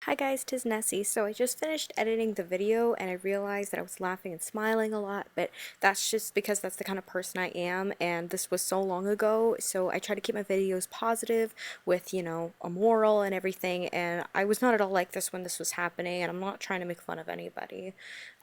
Hi guys, TisNessie. So I just finished editing the video and I realized that I was laughing and smiling a lot, but that's just because that's the kind of person I am, and this was so long ago, so I try to keep my videos positive with, a moral and everything, and I was not at all like this when this was happening, and I'm not trying to make fun of anybody.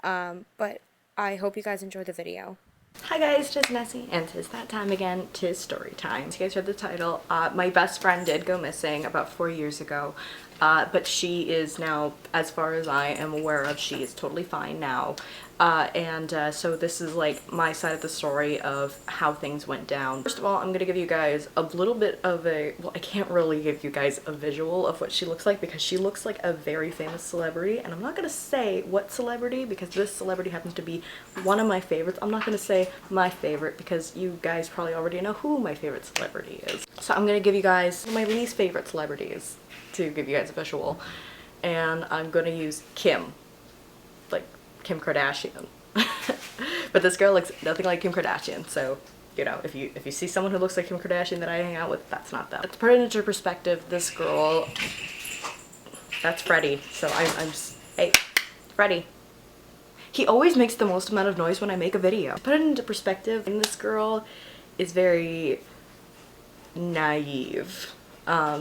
But I hope you guys enjoy the video. Hi guys, TisNessie, and 'tis that time again, 'tis story time. So you guys read the title. My best friend did go missing about 4 years ago, but she is now, as far as I am aware of, she is totally fine now. So this is like my side of the story of how things went down. First of all, I'm gonna give you guys a little bit of well, I can't really give you guys a visual of what she looks like because she looks like a very famous celebrity, and I'm not gonna say what celebrity because this celebrity happens to be one of my favorites. I'm not gonna say my favorite because you guys probably already know who my favorite celebrity is. So I'm gonna give you guys my least favorite celebrities to give you guys a visual, and I'm gonna use Kim, like Kim Kardashian. But this girl looks nothing like Kim Kardashian, so if you see someone who looks like Kim Kardashian that I hang out with, that's not them. To put it into perspective, this girl, that's Freddie. So I'm just, hey, Freddie. He always makes the most amount of noise when I make a video. To put it into perspective, and this girl is very naive.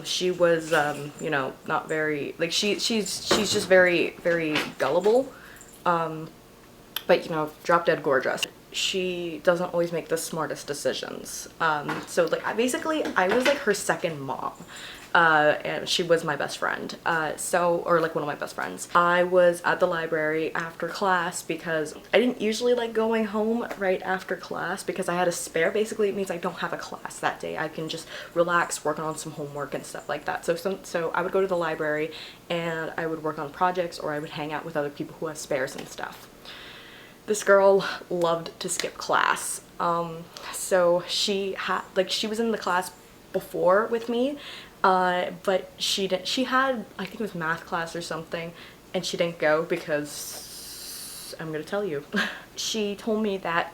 She was, not very, like, she's just very, very gullible, but, drop dead gorgeous. She doesn't always make the smartest decisions. So, like, I was, like, her second mom. And she was my best friend. Or like one of my best friends. I was at the library after class because I didn't usually like going home right after class because I had a spare. Basically, it means I don't have a class that day. I can just relax, work on some homework and stuff like that. So I would go to the library and I would work on projects, or I would hang out with other people who have spares and stuff. This girl loved to skip class. So she was in the class before with me, but she had, I think it was math class or something, and she didn't go because I'm gonna tell you. She told me that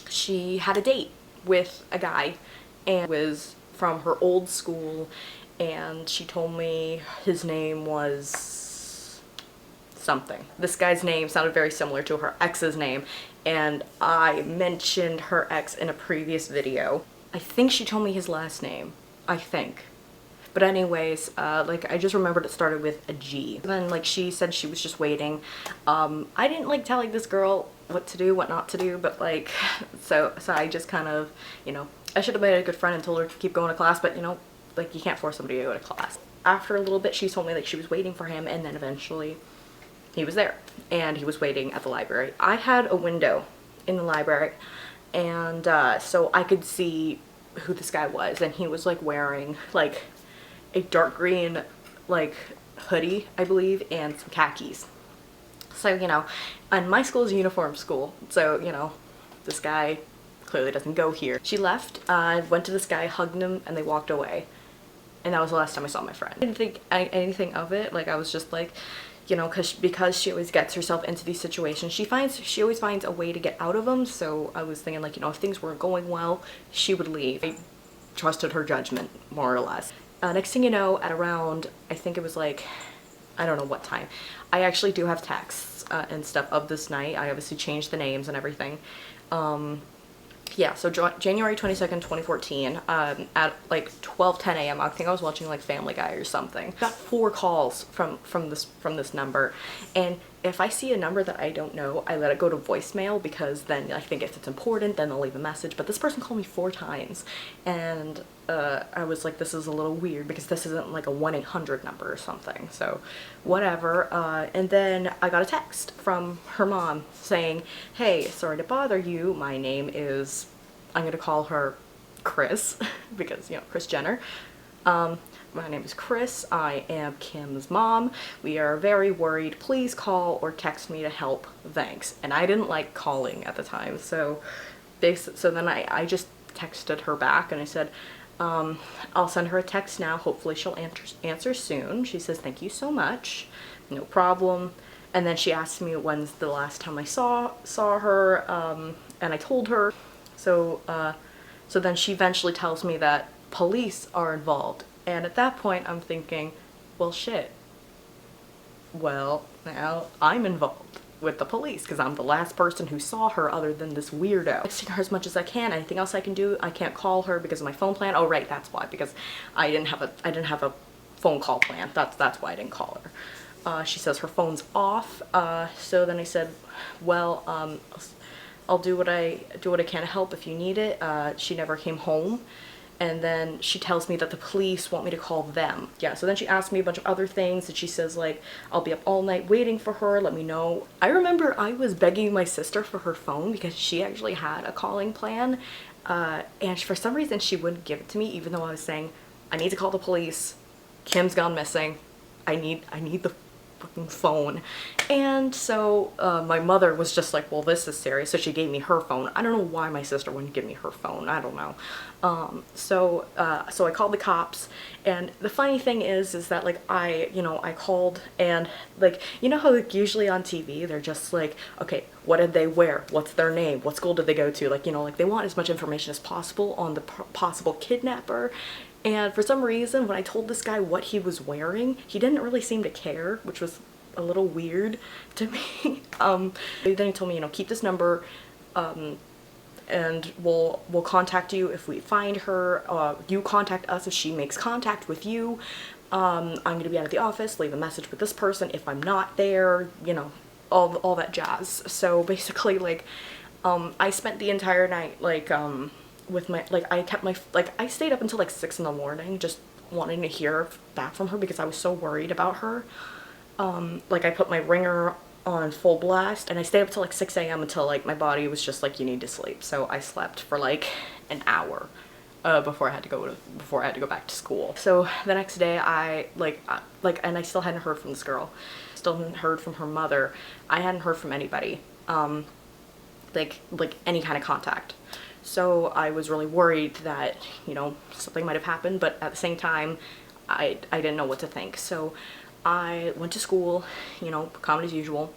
she had a date with a guy and was from her old school, and she told me his name was something. This guy's name sounded very similar to her ex's name, and I mentioned her ex in a previous video. I think she told me his last name. I think. But anyways, like, I just remembered it started with a G. Then, like, she said she was just waiting. I didn't, like, tell, like, this girl what to do, what not to do, but, like, so I just kind of, I should have made a good friend and told her to keep going to class, but, like, you can't force somebody to go to class. After a little bit, she told me, like, she was waiting for him, and then eventually he was there, and he was waiting at the library. I had a window in the library, and so I could see who this guy was, and he was, like, wearing, like, a dark green, like, hoodie, I believe, and some khakis. So, and my school is a uniform school, so, this guy clearly doesn't go here. She left, went to this guy, hugged him, and they walked away. And that was the last time I saw my friend. I didn't think anything of it. Like, I was just like, because she always gets herself into these situations, she always finds a way to get out of them. So I was thinking, like, if things weren't going well, she would leave. I trusted her judgment, more or less. Next thing you know, at around, I think it was like, I don't know what time, I actually do have texts and stuff of this night. I obviously changed the names and everything. Yeah, so January 22nd, 2014, at like 12:10 a.m. I think I was watching like Family Guy or something. Got 4 calls from this number, and if I see a number that I don't know, I let it go to voicemail because then I think if it's important, then they'll leave a message. But this person called me 4 times, and I was like, this is a little weird because this isn't like a 1-800 number or something. So whatever. And then I got a text from her mom saying, hey, sorry to bother you. My name is, I'm gonna call her Chris because, Kris Jenner. My name is Chris. I am Kim's mom. We are very worried. Please call or text me to help. Thanks. And I didn't like calling at the time, so then I just texted her back and I said, I'll send her a text now. Hopefully she'll answer soon. She says, thank you so much. No problem. And then she asked me when's the last time I saw her, and I told her. So then she eventually tells me that police are involved. And at that point I'm thinking, well, shit. well, now I'm involved with the police because I'm the last person who saw her other than this weirdo. Texting her as much as I can. Anything else I can do? I can't call her because of my phone plan. Oh right, that's why, because I didn't have a phone call plan. That's why I didn't call her. She says her phone's off. So then I said, well, I'll do what I can to help if you need it. She never came home. And then she tells me that the police want me to call them. Yeah, so then she asked me a bunch of other things, and she says like, I'll be up all night waiting for her, let me know. I remember I was begging my sister for her phone because she actually had a calling plan, and for some reason she wouldn't give it to me, even though I was saying, I need to call the police, Kim's gone missing, I need the fucking phone. And so my mother was just like, well, this is serious, so she gave me her phone. I don't know why my sister wouldn't give me her phone, I don't know. So I called the cops, and the funny thing is that like I called, and like, you know how like usually on TV they're just like, okay, what did they wear, what's their name, what school did they go to, like, you know, like they want as much information as possible on the possible kidnapper. And for some reason, when I told this guy what he was wearing, he didn't really seem to care, which was a little weird to me. Then he told me, you know, keep this number, and we'll contact you if we find her. You contact us if she makes contact with you. I'm gonna be out of the office, leave a message with this person if I'm not there, you know, all that jazz. So basically, like, I spent the entire night, like, with my, like, I stayed up until like 6 in the morning just wanting to hear back from her because I was so worried about her. Like, I put my ringer on full blast, and I stayed up till like 6 a.m. until like my body was just like, you need to sleep. So I slept for like an hour before I had to go back to school. So the next day and I still hadn't heard from this girl, still hadn't heard from her mother, I hadn't heard from anybody, like any kind of contact. So I was really worried that, you know, something might have happened, but at the same time I didn't know what to think. So I went to school, you know, common as usual,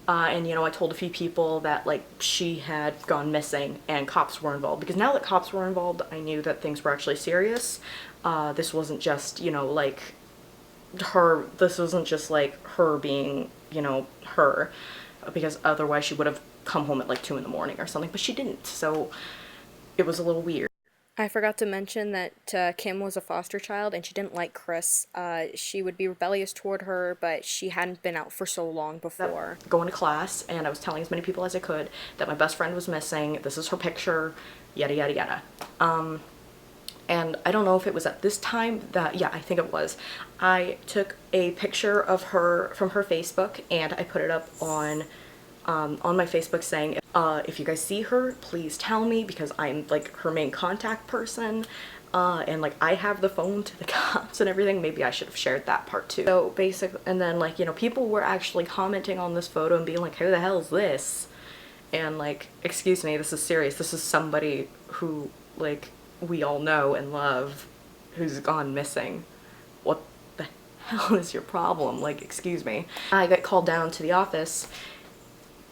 and, you know, I told a few people that, like, she had gone missing and cops were involved, because now that cops were involved, I knew that things were actually serious. This wasn't just, you know, like, this wasn't just, like, her being, you know, her, because otherwise she would have come home at, like, 2 in the morning or something, but she didn't, so it was a little weird. I forgot to mention that Kim was a foster child and she didn't like Chris. She would be rebellious toward her, but she hadn't been out for so long before. Going to class, and I was telling as many people as I could that my best friend was missing, this is her picture, yada yada yada. And I don't know if it was at this time that, yeah, I think it was. I took a picture of her from her Facebook and I put it up on my Facebook saying, if you guys see her, please tell me, because I'm like her main contact person, and like I have the phone to the cops and everything. Maybe I should have shared that part too. So basically, and then, like, you know, people were actually commenting on this photo and being like, who the hell is this? And like, excuse me, this is serious. This is somebody who, like, we all know and love, who's gone missing. What the hell is your problem? Like, excuse me. I got called down to the office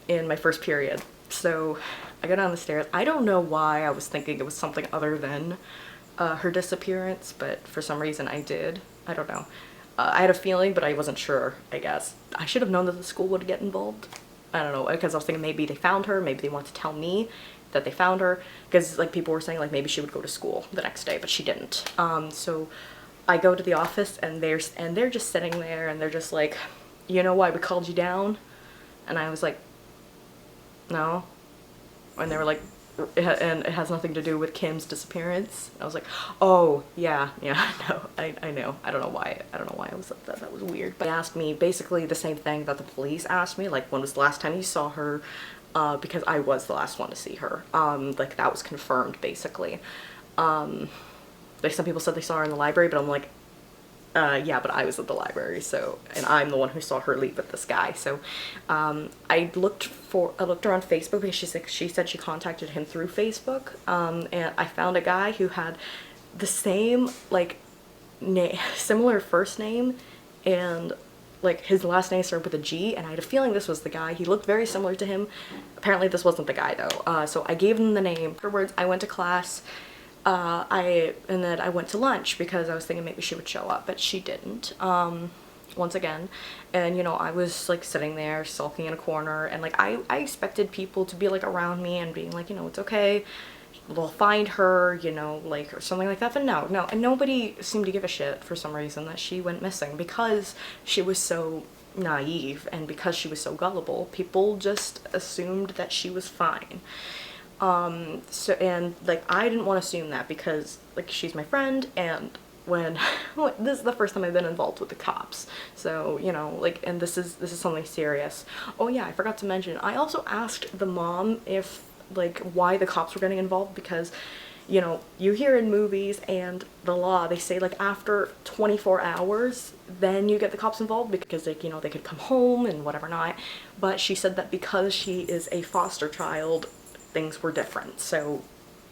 in my first period. So I go down the stairs. I don't know why I was thinking it was something other than her disappearance, but for some reason I did. I don't know. I had a feeling, but I wasn't sure, I guess. I should have known that the school would get involved. I don't know, because I was thinking maybe they found her, maybe they want to tell me that they found her, because like people were saying like maybe she would go to school the next day, but she didn't. So I go to the office, and they're just sitting there, and they're just like, you know why we called you down? And I was like, no. And they were like, and it has nothing to do with Kim's disappearance. I was like, oh yeah, no, I know. I don't know why I was like that. That was weird. But they asked me basically the same thing that the police asked me, like, when was the last time you saw her? Because I was the last one to see her. Like, that was confirmed basically. Like, some people said they saw her in the library, but I'm like, yeah, but I was at the library, so, and I'm the one who saw her leave with this guy. So I looked her on Facebook because she said she contacted him through Facebook, and I found a guy who had the same, like, similar first name, and like his last name started with a G, and I had a feeling this was the guy. He looked very similar to him. Apparently this wasn't the guy though. So I gave him the name. Afterwards I went to class. And then I went to lunch because I was thinking maybe she would show up, but she didn't. once again. And you know, I was like sitting there sulking in a corner, and like I expected people to be like around me and being like, you know, it's okay, they'll find her, you know, like, or something like that. But no, and nobody seemed to give a shit for some reason that she went missing, because she was so naive and because she was so gullible. People just assumed that she was fine. So, and like, I didn't want to assume that, because like, she's my friend, and when this is the first time I've been involved with the cops, so you know, like, and this is something serious. Oh yeah, I forgot to mention, I also asked the mom if, like, why the cops were getting involved, because you know, you hear in movies and the law, they say like after 24 hours then you get the cops involved, because like, you know, they could come home and whatever not. But she said that because she is a foster child, things were different, so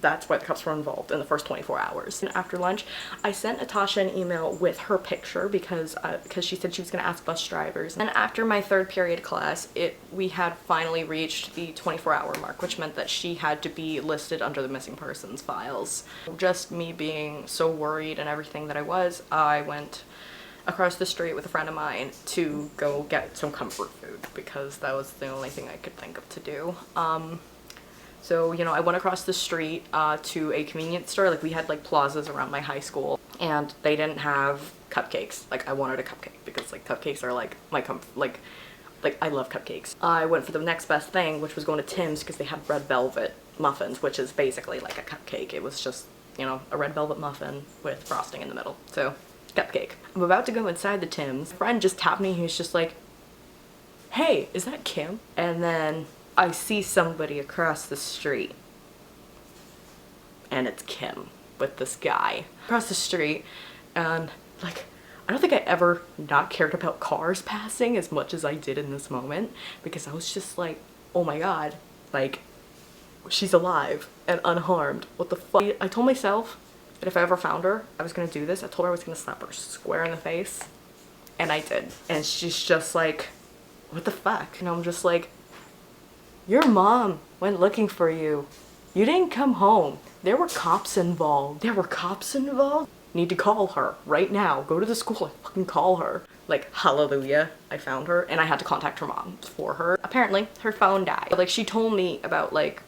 that's why the cops were involved in the first 24 hours. And after lunch, I sent Natasha an email with her picture, because she said she was going to ask bus drivers. And after my third period class, we had finally reached the 24-hour mark, which meant that she had to be listed under the missing persons files. Just me being so worried and everything that I went across the street with a friend of mine to go get some comfort food, because that was the only thing I could think of to do. So, you know, I went across the street to a convenience store. Like, we had like plazas around my high school, and they didn't have cupcakes. Like, I wanted a cupcake, because like cupcakes are like my like I love cupcakes. I went for the next best thing, which was going to Tim's, because they had red velvet muffins, which is basically like a cupcake. It was just, you know, a red velvet muffin with frosting in the middle. So, cupcake. I'm about to go inside the Tim's. My friend just tapped me. He was just like, "Hey, is that Kim?" And then I see somebody across the street, and it's Kim with this guy across the street. And like, I don't think I ever not cared about cars passing as much as I did in this moment, because I was just like, oh my god, like, she's alive and unharmed. What the fuck? I told myself that if I ever found her, I was gonna do this. I told her I was gonna slap her square in the face, and I did. And she's just like, what the fuck? And I'm just like, your mom went looking for you. You didn't come home. There were cops involved. There were cops involved? Need to call her right now. Go to the school and fucking call her. Like, hallelujah, I found her, and I had to contact her mom for her. Apparently, her phone died. Like, she told me about like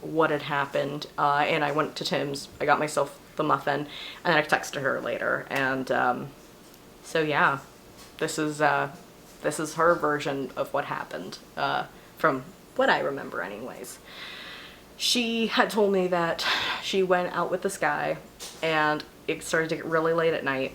what had happened, and I went to Tim's. I got myself the muffin, and then I texted her later. And so yeah, this is her version of what happened, from what I remember anyways. She had told me that she went out with this guy, and it started to get really late at night.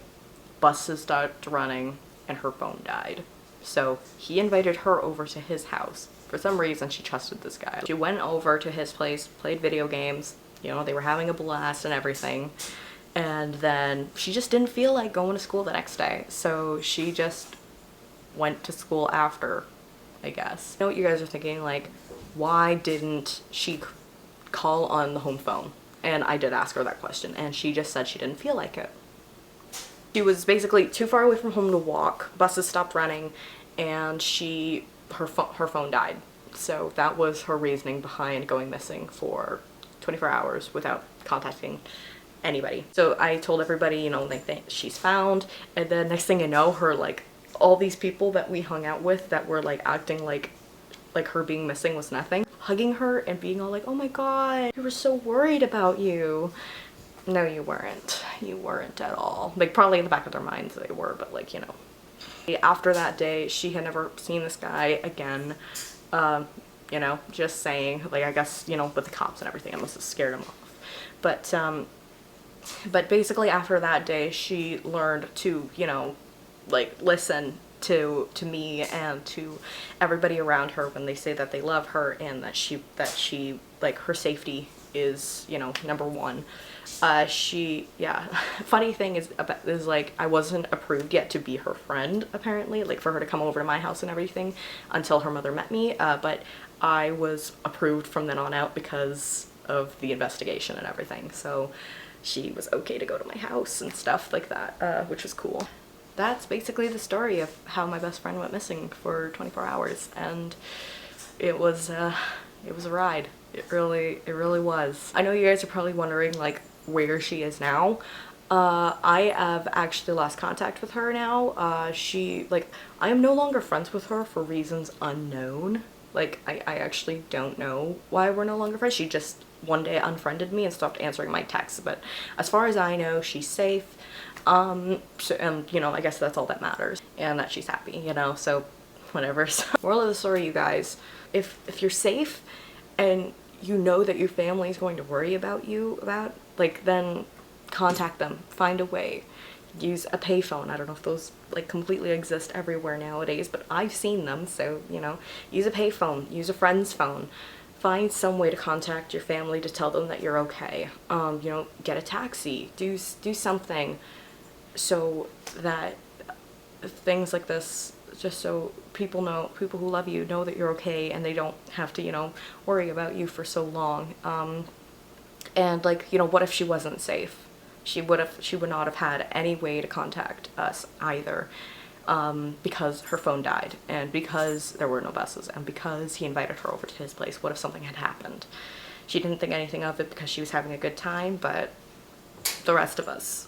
Buses started running, and her phone died. So he invited her over to his house. For some reason, she trusted this guy. She went over to his place, played video games. You know, they were having a blast and everything. And then she just didn't feel like going to school the next day. So she just went to school after, I guess. I know what you guys are thinking, like, why didn't she call on the home phone? And I did ask her that question, and she just said she didn't feel like it. She was basically too far away from home to walk. Buses stopped running, and her phone died. So that was her reasoning behind going missing for 24 hours without contacting anybody. So I told everybody, you know, like, she's found, and then next thing you know, her, like, all these people that we hung out with that were like acting like her being missing was nothing, hugging her and being all like, oh my god, we were so worried about you. No, you weren't. You weren't at all. Like, probably in the back of their minds they were, but like, you know. After that day, she had never seen this guy again. You know, just saying, like, I guess, you know, with the cops and everything, I must have scared him off. But basically after that day, she learned to, you know, like, listen to me and to everybody around her when they say that they love her, and that she like, her safety is, you know, number one. Yeah, funny thing is like, I wasn't approved yet to be her friend, apparently, like, for her to come over to my house and everything until her mother met me, but I was approved from then on out because of the investigation and everything. So she was okay to go to my house and stuff like that, which was cool. That's basically the story of how my best friend went missing for 24 hours, and it was a ride. It really was. I know you guys are probably wondering, like, where she is now. I have actually lost contact with her now. I am no longer friends with her for reasons unknown. Like, I actually don't know why we're no longer friends. She just one day unfriended me and stopped answering my texts. But as far as I know, she's safe. And, you know, I guess that's all that matters. And that she's happy, you know, so whatever. So, moral of the story, you guys, if you're safe and you know that your family is going to worry about you like, then contact them, find a way, use a payphone. I don't know if those like completely exist everywhere nowadays, but I've seen them. So, you know, use a payphone, use a friend's phone, find some way to contact your family to tell them that you're okay. You know, get a taxi, do something so that things like this, just so people who love you know that you're okay and they don't have to, you know, worry about you for so long. And like, you know, what if she wasn't safe? She would not have had any way to contact us either, because her phone died and because there were no buses and because he invited her over to his place. What if something had happened? She didn't think anything of it because she was having a good time, but the rest of us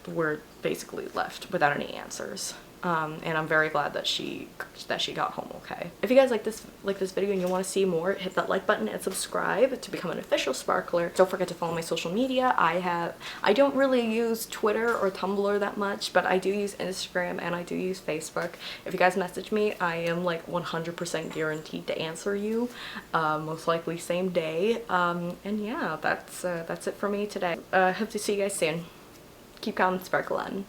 were basically left without any answers. And I'm very glad that she got home okay. If you guys like this video and you want to see more, hit that like button and subscribe to become an official sparkler. Don't forget to follow my social media. I don't really use Twitter or Tumblr that much, but I do use Instagram and I do use Facebook. If you guys message me, I am like 100% guaranteed to answer you, most likely same day. And yeah, that's it for me today. Hope to see you guys soon. Keep calm and sparkle on.